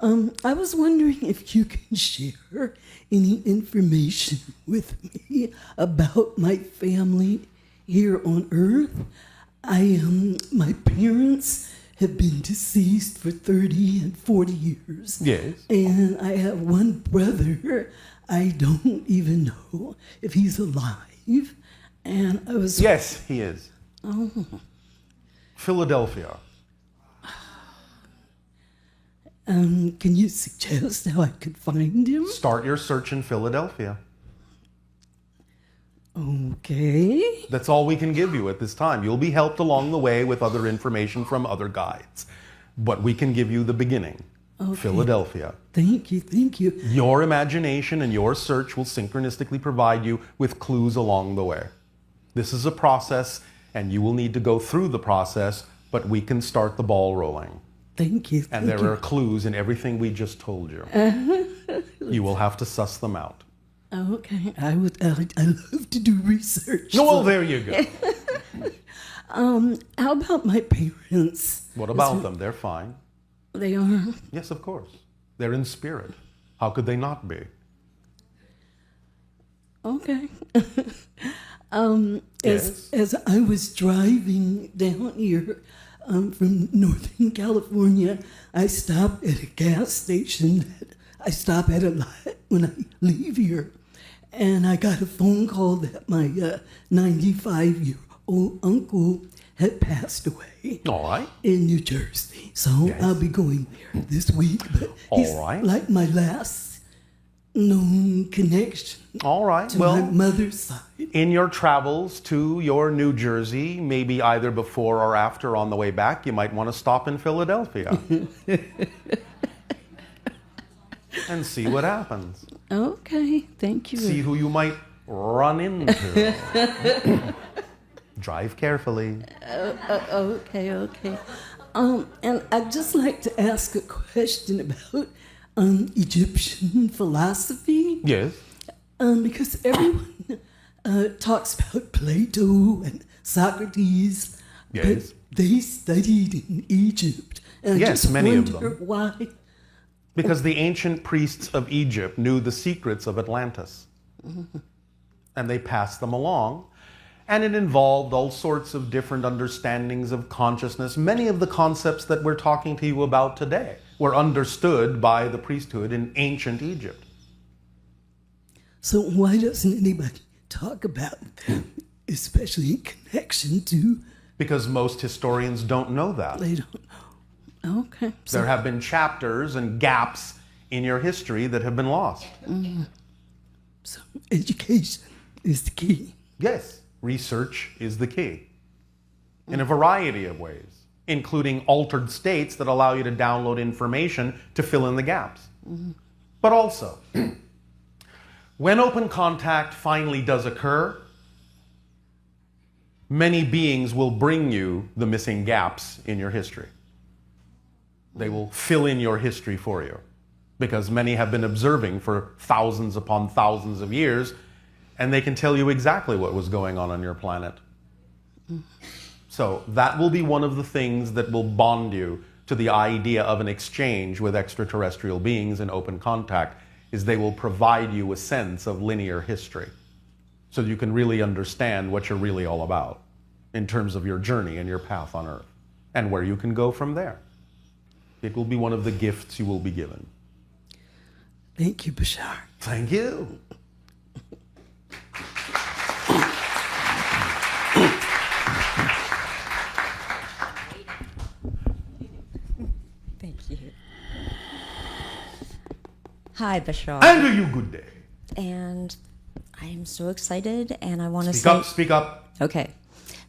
I was wondering if you can share any information with me about my family here on Earth. My parents have been deceased for 30 and 40 years. Yes. And I have one brother. I don't even know if he's alive. And I was... Yes, he is. Oh. Philadelphia. Can you suggest how I could find him? Start your search in Philadelphia. Okay. That's all we can give you at this time. You'll be helped along the way with other information from other guides. But we can give you the beginning. Okay. Philadelphia. Thank you, thank you. Your imagination and your search will synchronistically provide you with clues along the way. This is a process, and you will need to go through the process, but we can start the ball rolling. Thank you. And there are clues in everything we just told you. You will have to suss them out. Okay, I love to do research. No, well, there you go. How about my parents? What about them? They're fine. They are? Yes, of course. They're in spirit. How could they not be? Okay. Yes. As I was driving down here from Northern California, I stopped at a gas station that I stop at a lot when I leave here. And I got a phone call that my 95-year-old uncle had passed away. All right. In New Jersey. So Yes. I'll be going there this week. But he's All right. like my last known connection All right. to Well, my mother's side. in your travels to your New Jersey, maybe either before or after on the way back, you might want to stop in Philadelphia. And see what happens. Okay, thank you. See who you might run into. Drive carefully. Okay. And I'd just like to ask a question about Egyptian philosophy. Yes. Because everyone talks about Plato and Socrates, Yes. but they studied in Egypt. And I Yes, just many of wonder them. why. Because the ancient priests of Egypt knew the secrets of Atlantis. And they passed them along. And it involved all sorts of different understandings of consciousness. Many of the concepts that we're talking to you about today were understood by the priesthood in ancient Egypt. So why doesn't anybody talk about them, especially in connection to Because most historians don't know that. Plato? Okay. So, There have been chapters and gaps in your history that have been lost. so education is the key. Yes, research is the key in a variety of ways, including altered states that allow you to download information to fill in the gaps. But also, when open contact finally does occur, many beings will bring you the missing gaps in your history. They will fill in your history for you, because many have been observing for thousands upon thousands of years, and they can tell you exactly what was going on your planet. So that will be one of the things that will bond you to the idea of an exchange with extraterrestrial beings in open contact, is they will provide you a sense of linear history, so you can really understand what you're really all about in terms of your journey and your path on Earth, and where you can go from there. It will be one of the gifts you will be given. Thank you, Bashar. Thank you. Thank you. Hi, Bashar. And to you, good day. And I am so excited, and I want to Speak say... up, speak up. Okay.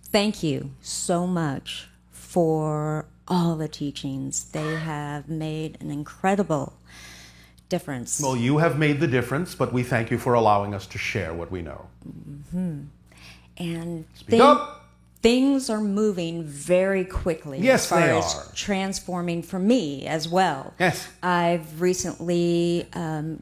Thank you so much for all the teachings. They have made an incredible difference. Well, you have made the difference, but we thank you for allowing us to share what we know. And Speak up. things are moving very quickly. Yes, as far they as are. transforming for me as well. Yes. I've recently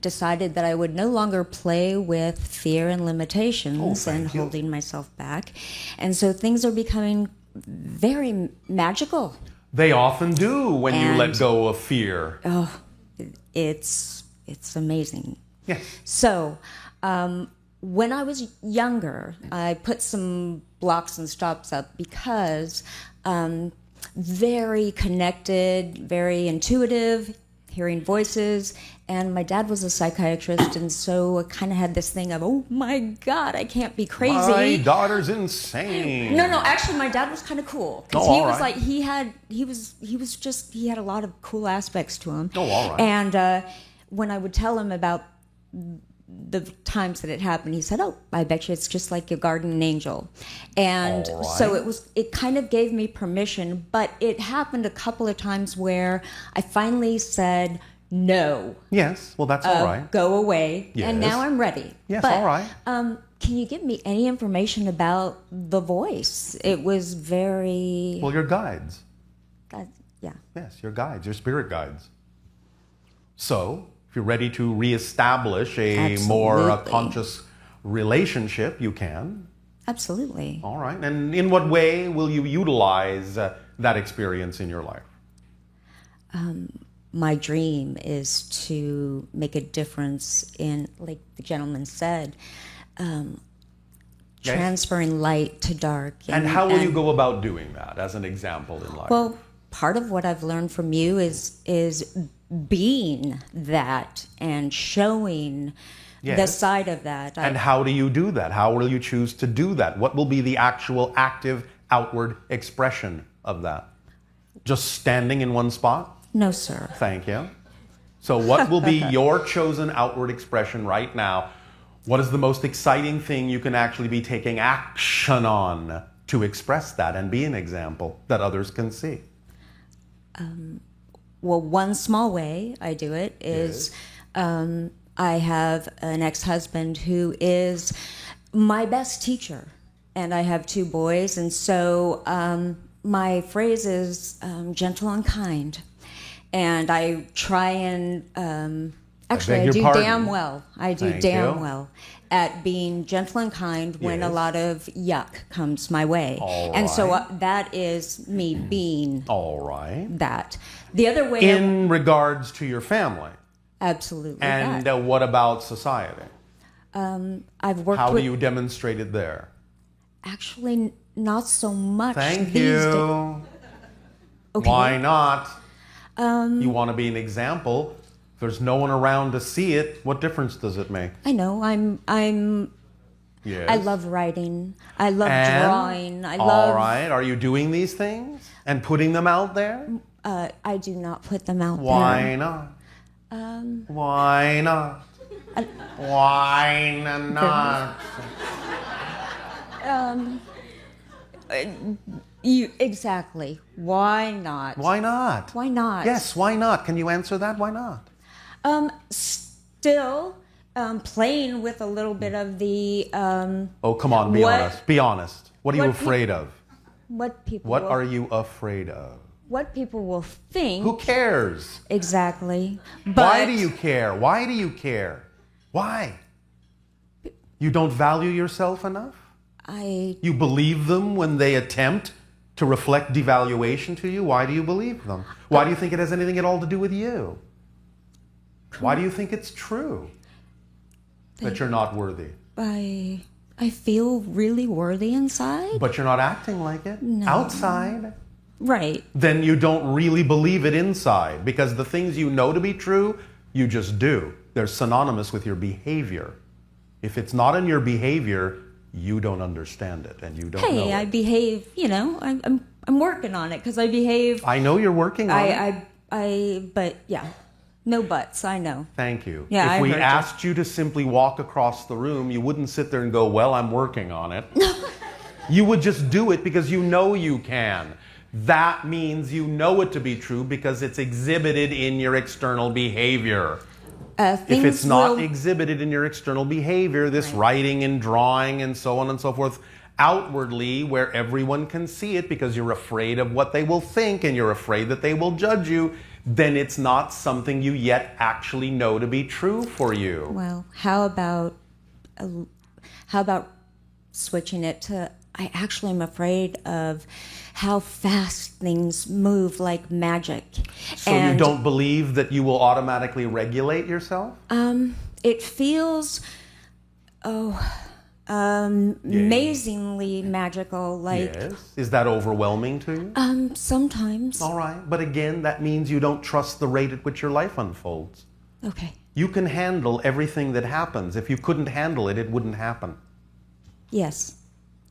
decided that I would no longer play with fear and limitations thank and you. holding myself back. And so things are becoming very magical. They often do when you And- let go of fear. it's amazing. Yes. So, when I was younger, I put some blocks and stops up because very connected, very intuitive, hearing voices. And my dad was a psychiatrist, and so I kind of had this thing of, oh my God, I can't be crazy. My daughter's insane. No, actually, my dad was kind of cool. Oh, He all was right. like, he had a lot of cool aspects to him. Oh, all right. And when I would tell him about the times that it happened, he said, oh, I bet you it's just like your guardian angel. And All right. so it kind of gave me permission, but it happened a couple of times where I finally said, no. Yes, well, that's all right. Go away. Yes. And now I'm ready. Yes, but, all right. can you give me any information about the voice? It was very... Well, your guides. yeah. Yes, your guides, your spirit guides. So, if you're ready to reestablish a more Absolutely. conscious relationship, you can. Absolutely. All right. And in what way will you utilize that experience in your life? My dream is to make a difference in, like the gentleman said, Yes. transferring light to dark. And how will you go about doing that as an example in life? Well, part of what I've learned from you is being that and showing the Yes. side of that. And how do you do that? How will you choose to do that? What will be the actual active outward expression of that? Just standing in one spot? No, sir. Thank you. So what will be your chosen outward expression right now? What is the most exciting thing you can actually be taking action on to express that and be an example that others can see? Well, one small way I do it is I have an ex-husband who is my best teacher, and I have 2 boys, and so my phrase is gentle and kind, and I try and actually I beg do your pardon? damn well. I do Thank damn you. well at being gentle and kind when a Yes. lot of yuck comes my way, All and so right. that is me being All right. that. The other way, In regards to your family, absolutely, and that. what about society? I've worked How do with you demonstrate it there? actually not so much. Thank these you. days. Okay. Why not? You want to be an example. If there's no one around to see it, what difference does it make? I know. Yes. I love writing. I love And? drawing. I All love. right. Are you doing these things and putting them out there? I do not put them out Why there. not? Why not? Why not? You exactly. Why not? Why not? Why not? Yes, why not? Can you answer that? Why not? Still playing with a little bit of the Oh, come on, be What- honest. Be honest. What are you what peop- afraid of? what people. What will, are you afraid of? What people will think. Who cares? Exactly. But Why do you care? Why do you care? Why? You don't value yourself enough? You believe them when they attempt to reflect devaluation to you? Why do you believe them? Why do you think it has anything at all to do with you? Why do you think it's true that you're not worthy? I feel really worthy inside. But you're not acting like it outside. Right. Then you don't really believe it inside, because the things you know to be true, you just do. They're synonymous with your behavior. If it's not in your behavior, you don't understand it, and you don't know Hey, it. I behave. You know, I'm working on it because I behave. I know you're working on it. But yeah, no buts. I know. Thank you. Yeah, if I we heard you. asked you to simply walk across the room, you wouldn't sit there and go, well, I'm working on it. You would just do it because you know you can. That means you know it to be true because it's exhibited in your external behavior. If it's not exhibited in your external behavior, this writing and drawing and so on and so forth, outwardly where everyone can see it because you're afraid of what they will think and you're afraid that they will judge you, then it's not something you yet actually know to be true for you. Well, how about switching it to I actually am afraid of how fast things move like magic. So you don't believe that you will automatically regulate yourself? It feels, amazingly magical. Like, Yes. Is that overwhelming to you? sometimes. All right. But again, that means you don't trust the rate at which your life unfolds. Okay. You can handle everything that happens. If you couldn't handle it, it wouldn't happen. Yes.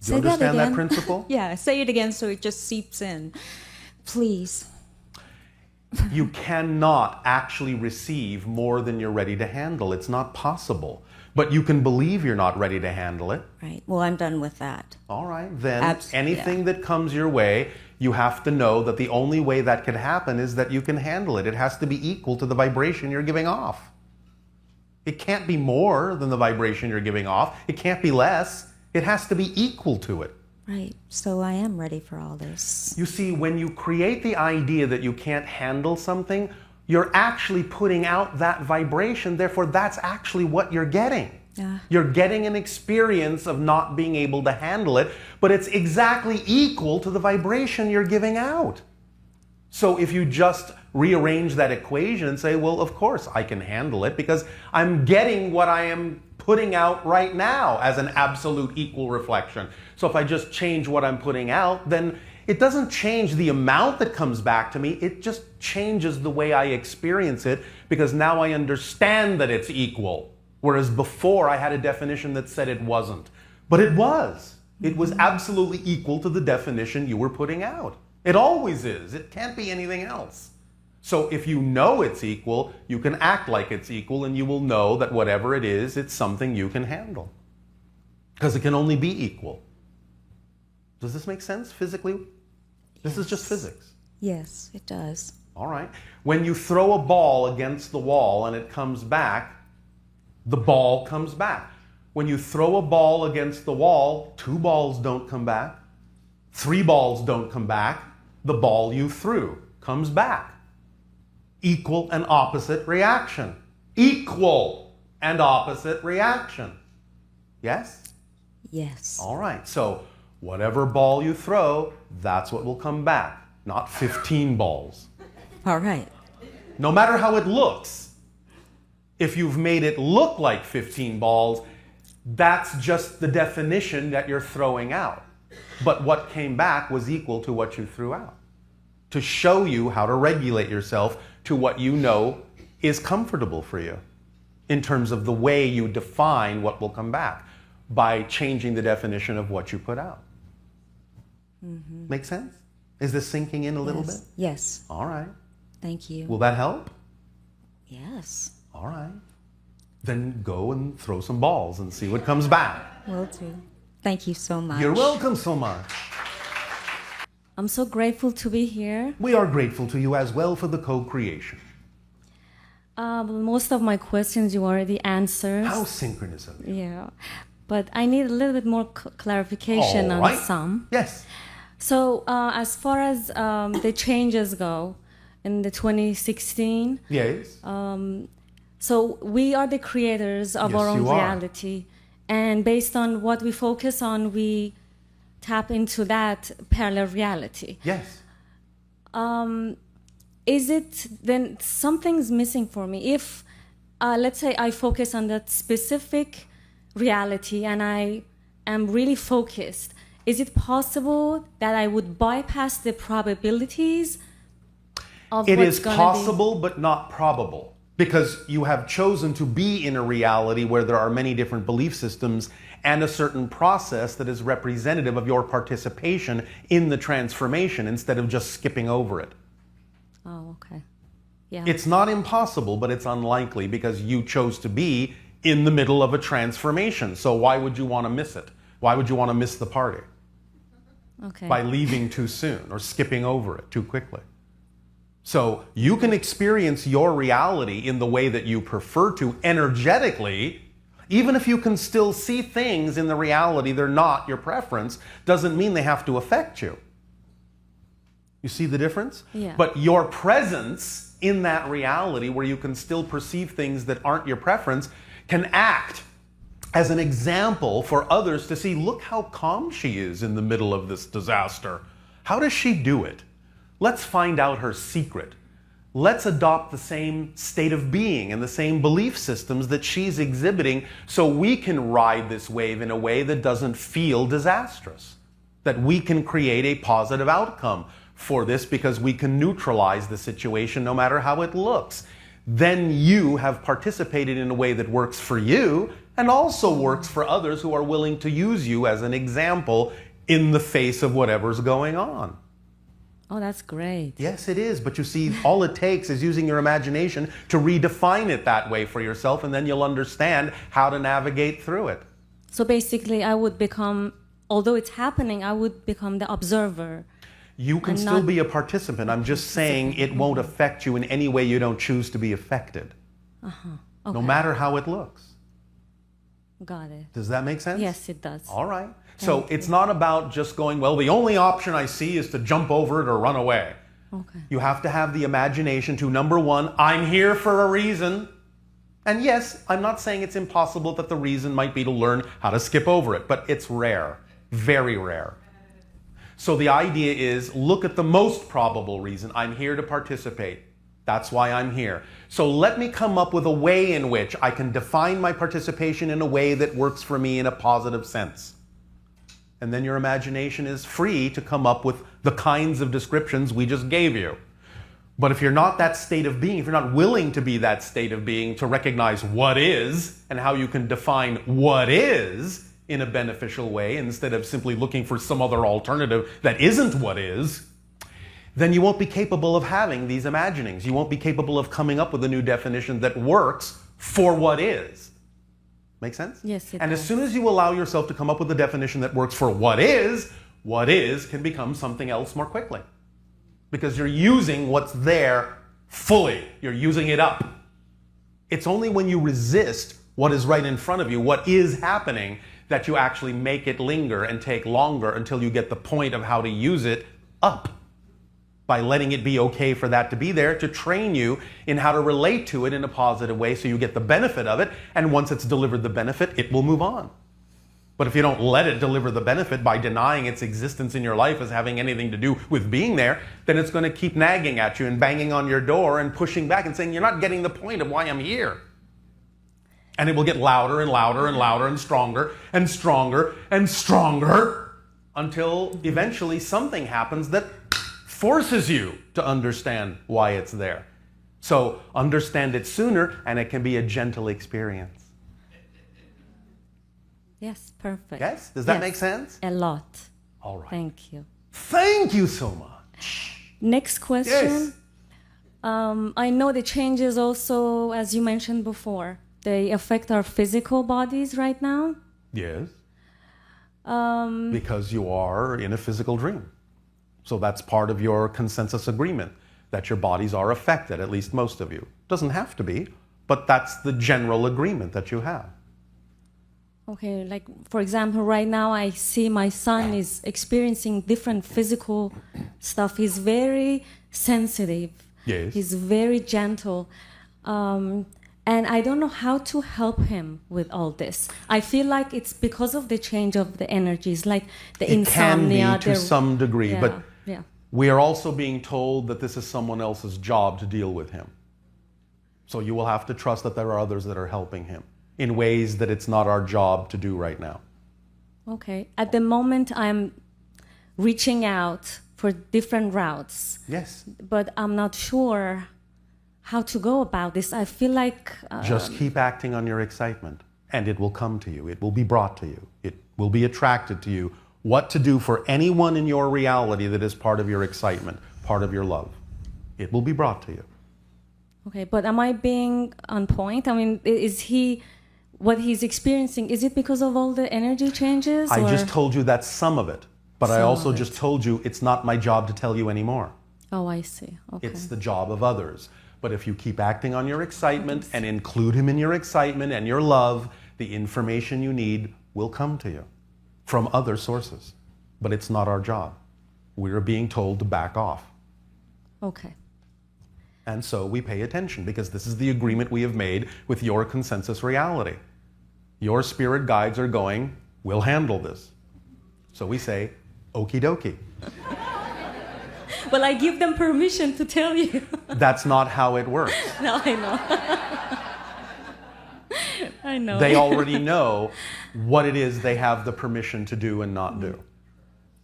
Do you understand that principle? Yeah, say it again so it just seeps in. Please. You cannot actually receive more than you're ready to handle. It's not possible. But you can believe you're not ready to handle it. Right. Well, I'm done with that. All right. Then Absolutely, anything that comes your way, you have to know that the only way that could happen is that you can handle it. It has to be equal to the vibration you're giving off. It can't be more than the vibration you're giving off. It can't be less. It has to be equal to it. Right. So I am ready for all this. You see, when you create the idea that you can't handle something, you're actually putting out that vibration. Therefore, that's actually what you're getting. Yeah. You're getting an experience of not being able to handle it, but it's exactly equal to the vibration you're giving out. So if you just rearrange that equation and say, well, of course I can handle it because I'm getting what I am putting out right now as an absolute equal reflection. So if I just change what I'm putting out, then it doesn't change the amount that comes back to me. It just changes the way I experience it because now I understand that it's equal. Whereas before I had a definition that said it wasn't. But it was. It was absolutely equal to the definition you were putting out. It always is. It can't be anything else. So if you know it's equal, you can act like it's equal and you will know that whatever it is, it's something you can handle. Because it can only be equal. Does this make sense physically? This is just physics. Yes, it does. All right. When you throw a ball against the wall and it comes back, the ball comes back. When you throw a ball against the wall, 2 balls don't come back. 3 balls don't come back. The ball you threw comes back. Equal and opposite reaction. Equal and opposite reaction. Yes? Yes. All right. So whatever ball you throw, that's what will come back. Not 15 balls. All right. No matter how it looks. If you've made it look like 15 balls, that's just the definition that you're throwing out. But what came back was equal to what you threw out. To show you how to regulate yourself to what you know is comfortable for you in terms of the way you define what will come back by changing the definition of what you put out. Mm-hmm. Make sense? Is this sinking in a little bit? Yes. All right. Thank you. Will that help? Yes. All right. Then go and throw some balls and see what comes back. Will do. Thank you so much. You're welcome so much. I'm so grateful to be here. We are grateful to you as well for the co-creation. Most of my questions you already answered. How synchronous of you. Yeah. But I need a little bit more clarification All on right. some. Yes. So as far as the changes go in the 2016, Yes. so we are the creators of Yes, our own you are. reality. And based on what we focus on, we tap into that parallel reality. Yes. Is it then something's missing for me? If, let's say, I focus on that specific reality and I am really focused, is it possible that I would bypass the probabilities of It what's is going possible, but not probable. Because you have chosen to be in a reality where there are many different belief systems and a certain process that is representative of your participation in the transformation instead of just skipping over it. Oh, okay. Yeah. It's not impossible, but it's unlikely because you chose to be in the middle of a transformation. So why would you want to miss it? Why would you want to miss the party? Okay. By leaving too soon or skipping over it too quickly. So you can experience your reality in the way that you prefer to energetically, even if you can still see things in the reality they're not your preference, doesn't mean they have to affect you. You see the difference? Yeah. But your presence in that reality where you can still perceive things that aren't your preference can act as an example for others to see, look how calm she is in the middle of this disaster. How does she do it? Let's find out her secret. Let's adopt the same state of being and the same belief systems that she's exhibiting so we can ride this wave in a way that doesn't feel disastrous. That we can create a positive outcome for this because we can neutralize the situation no matter how it looks. Then you have participated in a way that works for you and also works for others who are willing to use you as an example in the face of whatever's going on. Oh, that's great. Yes, it is. But you see, all it takes is using your imagination to redefine it that way for yourself, and then you'll understand how to navigate through it. So basically, I would become, although it's happening, I would become the observer. You can still be a participant. I'm just saying it won't affect you in any way you don't choose to be affected. Okay. No matter how it looks. Got it. Does that make sense? Yes, it does. All right. So it's not about just going, well, the only option I see is to jump over it or run away. Okay. You have to have the imagination to, number one, I'm here for a reason. And yes, I'm not saying it's impossible that the reason might be to learn how to skip over it, but it's rare, very rare. So the idea is, look at the most probable reason. I'm here to participate. That's why I'm here. So let me come up with a way in which I can define my participation in a way that works for me in a positive sense. And then your imagination is free to come up with the kinds of descriptions we just gave you. But if you're not that state of being, if you're not willing to be that state of being, to recognize what is and how you can define what is in a beneficial way instead of simply looking for some other alternative that isn't what is, then you won't be capable of having these imaginings. You won't be capable of coming up with a new definition that works for what is. Make sense? Yes, it And does. as soon as you allow yourself to come up with a definition that works for what is can become something else more quickly. Because you're using what's there fully. You're using it up. It's only when you resist what is right in front of you, what is happening, that you actually make it linger and take longer until you get the point of how to use it up. By letting it be okay for that to be there, to train you in how to relate to it in a positive way so you get the benefit of it, and once it's delivered the benefit, it will move on. But if you don't let it deliver the benefit by denying its existence in your life as having anything to do with being there, then it's going to keep nagging at you and banging on your door and pushing back and saying, you're not getting the point of why I'm here. And it will get louder and louder and louder and stronger and stronger and stronger until eventually something happens that forces you to understand why it's there. So understand it sooner and it can be a gentle experience. Yes, perfect. Yes? Does that Yes, make sense? A lot. All right. Thank you. Thank you so much. Next question. Yes. I know the changes also, as you mentioned before, they affect our physical bodies right now. Yes. Because you are in a physical dream. So that's part of your consensus agreement, that your bodies are affected, at least most of you. Doesn't have to be, but that's the general agreement that you have. Okay, like for example, right now I see my son is experiencing different physical stuff. He's very sensitive. Yes. He's very gentle. And I don't know how to help him with all this. I feel like it's because of the change of the energies, like the insomnia. It can be to some degree, yeah, but yeah. we are also being told that this is someone else's job to deal with him. So you will have to trust that there are others that are helping him in ways that it's not our job to do right now. Okay. At the moment, I'm reaching out for different routes. Yes. But I'm not sure how to go about this. I feel like... Just keep acting on your excitement, and it will come to you. It will be brought to you. It will be attracted to you. What to do for anyone in your reality that is part of your excitement, part of your love. It will be brought to you. Okay, but am I being on point? I mean, is he... What he's experiencing, is it because of all the energy changes? I or? just told you that's some of it, but I Some also of it. just told you it's not my job to tell you anymore. Oh, I see. Okay. It's the job of others. But if you keep acting on your excitement and include him in your excitement and your love, the information you need will come to you from other sources. But it's not our job. We're being told to back off. Okay. And so we pay attention because this is the agreement we have made with your consensus reality. Your spirit guides are going, we'll handle this. So we say, okie dokie. Well, I give them permission to tell you. That's not how it works. No, I know. I know. They already know what it is they have the permission to do and not do.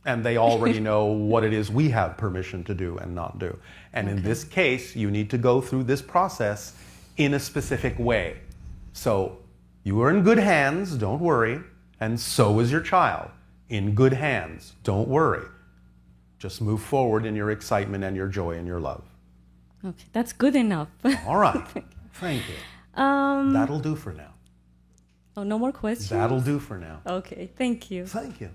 And they already know what it is we have permission to do and not do. And in this case, you need to go through this process in a specific way. So you are in good hands, don't worry. And so is your child. In good hands, don't worry. Just move forward in your excitement and your joy and your love. Okay, that's good enough. All right. Thank you. That'll do for now. Oh, no more questions? That'll do for now. Okay, thank you. Thank you.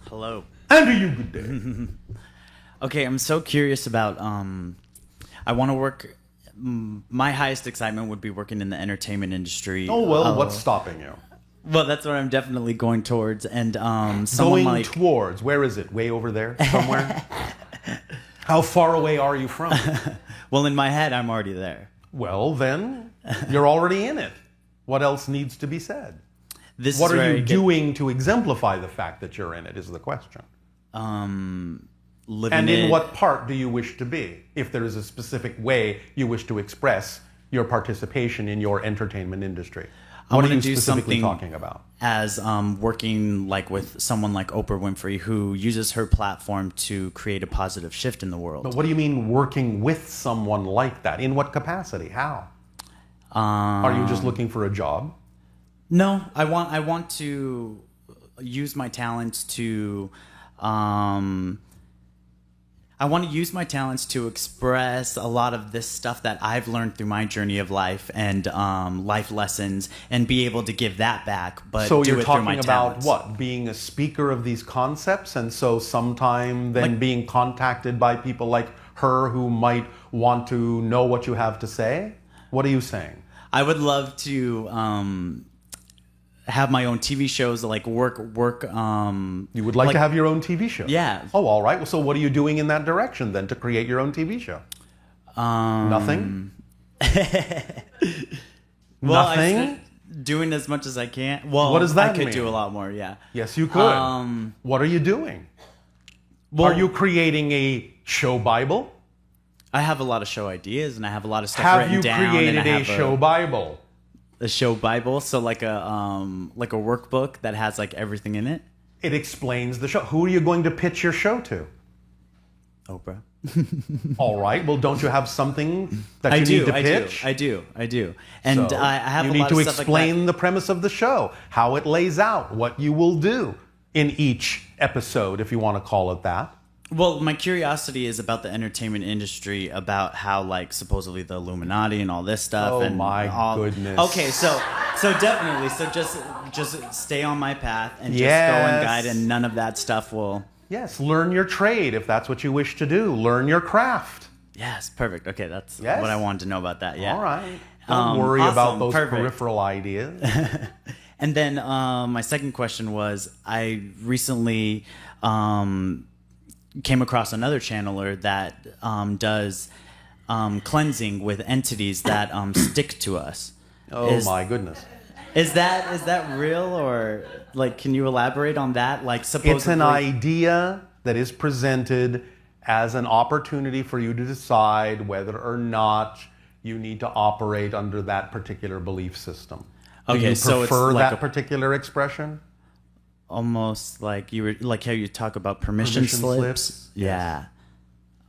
Hello. And to you, good day. Okay, I'm so curious about. I want to work. My highest excitement would be working in the entertainment industry. Oh, well, what's stopping you? Well, that's what I'm definitely going towards. And someone Going like towards, where is it? Way over there somewhere? How far away are you from it? well, in my head, I'm already there. Well, then, you're already in it. What else needs to be said? This What is are where you I get, doing to exemplify the fact that you're in it is the question. living And in it. what part do you wish to be? If there is a specific way you wish to express your participation in your entertainment industry. What are wanna you do specifically something- talking about? as working like with someone like Oprah Winfrey, who uses her platform to create a positive shift in the world. But what do you mean working with someone like that? In what capacity? How? Are you just looking for a job? No, I want to use my talents to express a lot of this stuff that I've learned through my journey of life and life lessons, and be able to give that back. But So do you're it through my talking about talents. what? Being a speaker of these concepts, and so sometime then Like- being contacted by people like her who might want to know what you have to say? What are you saying? I would love to have my own TV shows, like work. You would like to have your own TV show? Yeah. Oh, all right. Well, so what are you doing in that direction then to create your own TV show? Nothing? Well, Nothing? doing as much as I can. Well, What does that I could mean? do a lot more. Yeah. Yes, you could. What are you doing? Well, Are you creating a show Bible? I have a lot of show ideas, and I have a lot of stuff Have written you down. and created I a have show Bible? a show Bible, so like a workbook that has like everything in it. It explains the show. Who are you going to pitch your show to? Oprah. All right. Well, don't you have something that you need to pitch? I do. And So I have you a need lot to of stuff explain like the premise of the show, how it lays out, what you will do in each episode, if you want to call it that. that. Well, my curiosity is about the entertainment industry, about how like supposedly the Illuminati and all this stuff. Oh, and my all... goodness. Okay, so definitely, so just stay on my path and just go Yes. and guide, and none of that stuff will. Yes, learn your trade if that's what you wish to do. Learn your craft. Yes, perfect. Okay, that's Yes. what I wanted to know about that. Yeah. All right. Don't worry about awesome, those perfect. peripheral ideas. And then my second question was, I recently came across another channeler that does cleansing with entities that stick to us. Oh, my goodness. Is that real, or like, can you elaborate on that? Like, supposedly, It's an idea that is presented as an opportunity for you to decide whether or not you need to operate under that particular belief system. Do Okay, you so it's prefer like that particular expression? almost like you were like how you talk about permission slips. slips? Yeah.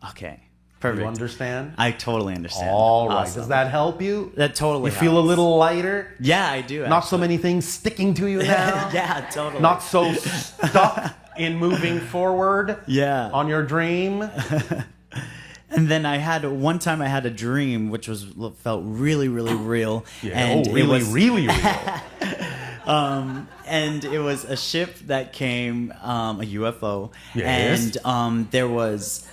Okay. Perfect. You understand? I totally understand. All right. Awesome. Does that help you? That totally You feel a helps. little lighter? Yeah, I do. Not so many things sticking to you now? Yeah, totally. Not so stuck in moving forward Yeah. on your dream? And then one time I had a dream which felt really, really real. And really, it was, really real. and it was a ship that came, a UFO, Yes. and there was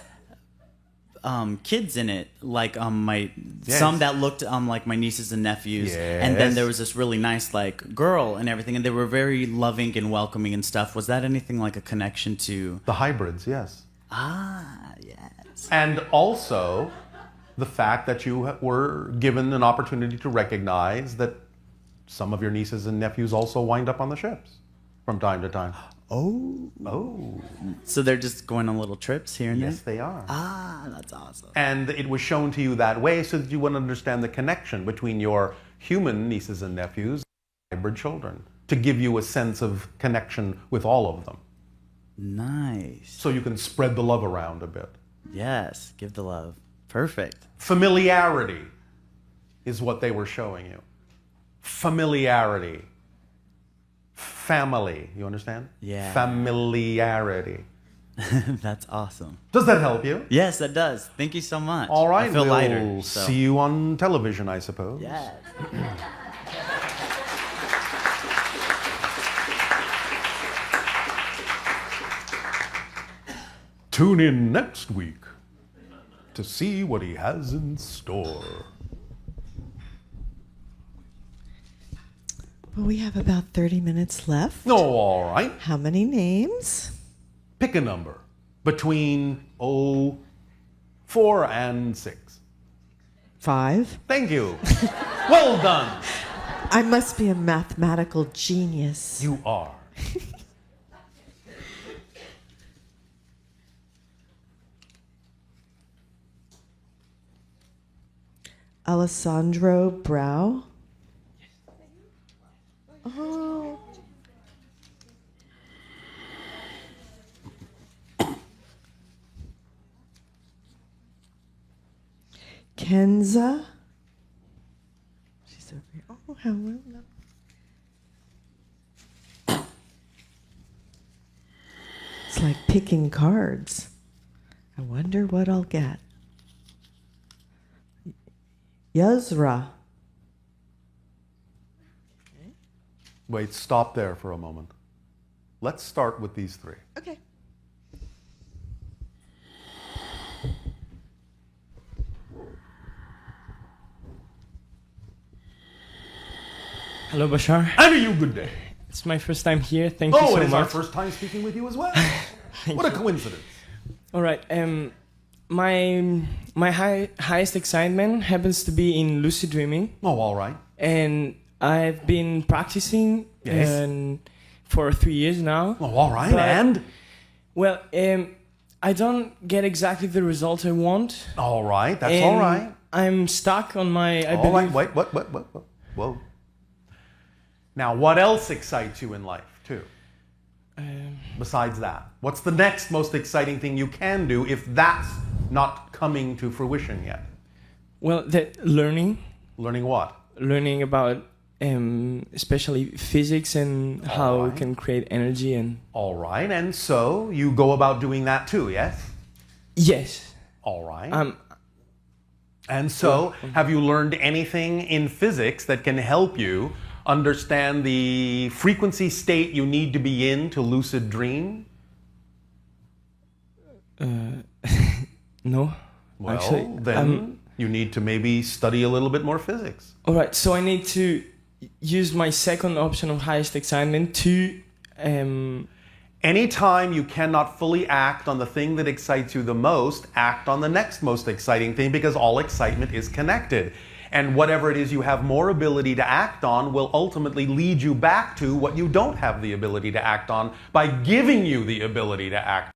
kids in it, like Yes. some that looked like my nieces and nephews, and then Yes. there was this really nice like girl and everything, and they were very loving and welcoming and stuff. Was that anything like a connection to? The hybrids, yes. Ah, yes. And also the fact that you were given an opportunity to recognize that some of your nieces and nephews also wind up on the ships from time to time. Oh. Oh, So they're just going on little trips here and yes, there? they are. Ah, that's awesome. And it was shown to you that way so that you would understand the connection between your human nieces and nephews and hybrid children, to give you a sense of connection with all of them. Nice. So you can spread the love around a bit. Yes, give the love. Perfect. Familiarity is what they were showing you. Familiarity. Family. You understand? Yeah. Familiarity. That's awesome. Does that help you? Yes, that does. Thank you so much. All right. I feel we'll lighter. So. see you on television, I suppose. Yes. Tune in next week to see what he has in store. Well, we have about 30 minutes left. Oh, all right. How many names? Pick a number between 4 and 6. 5. Thank you. Well done. I must be a mathematical genius. You are. Alessandro Brau. Oh. Kenza. She's over here. Oh, how well done. It's like picking cards. I wonder what I'll get. Yazra. Wait, stop there for a moment. Let's start with these 3. Okay. Hello, Bashar. And you, good day. It's my first time here. Thank you Oh, so it is our much. first time speaking with you as well. What a coincidence. All right. My highest excitement happens to be in lucid dreaming, Oh, all right. and I've been practicing Yes. for 3 years now. Oh, all right. But- And? Well, I don't get exactly the result I want. All right. That's and all right. I'm stuck on my. I All right. believe. Wait, what? Whoa. Now, what else excites you in life, too? Besides that, what's the next most exciting thing you can do if that's not coming to fruition yet? Well, learning Learning what? about especially physics and how right. we can create energy and. All right. And so you go about doing that too, yes? Yes. All right. Um. And so, have you learned anything in physics that can help you understand the frequency state you need to be in to lucid dream? No. Well, Actually, then you need to maybe study a little bit more physics. all right. So I need to use my second option of highest excitement to. Anytime you cannot fully act on the thing that excites you the most, act on the next most exciting thing, because all excitement is connected. And whatever it is you have more ability to act on will ultimately lead you back to what you don't have the ability to act on by giving you the ability to act